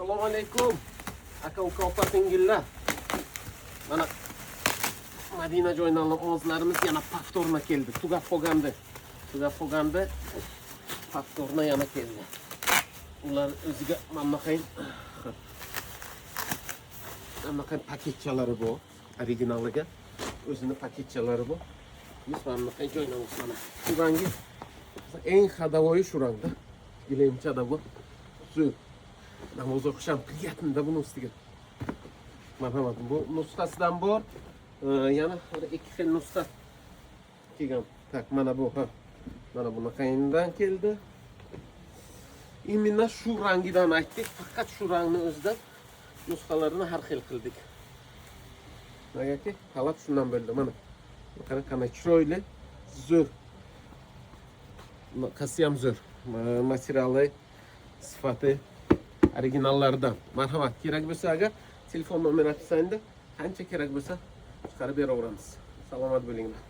Assalomu alaykum. Aka uka opa-singillar. Mana Madina joydan o'zlarimiz yana повторно keldi. Tugab qolganda повторно yana keldi. Ular o'ziga mana qay paketchalari bu. Originaliga o'zini paketchalari bu. Biz mana qay joydan mana. Shu rangi eng ходовой shu rangda. Gilemchada bu. Zo'r. Namoz o'qisham qilyapman-da buni ustiga. Marhamat, bu nusxasidan bor. Yana ikki xil nusxa kelgan. Tak, mana bu, ha. Mana bunaqayidan keldi. Imенно shu rangidan aytdik, faqat shu rangni o'zidan nusxalarini har xil qildik. Nagaki, xalat shundan bo'ldi, mana. Qanaqa chiroyli, zo'r. Qasi ham zo'r. Materiali, sifati originallardan. Marhamat, kerak bo'lsa agar telefon nomer aytsangiz, qancha kerak bo'lsa chiqarib beraveramiz. Salomat bo'linglar.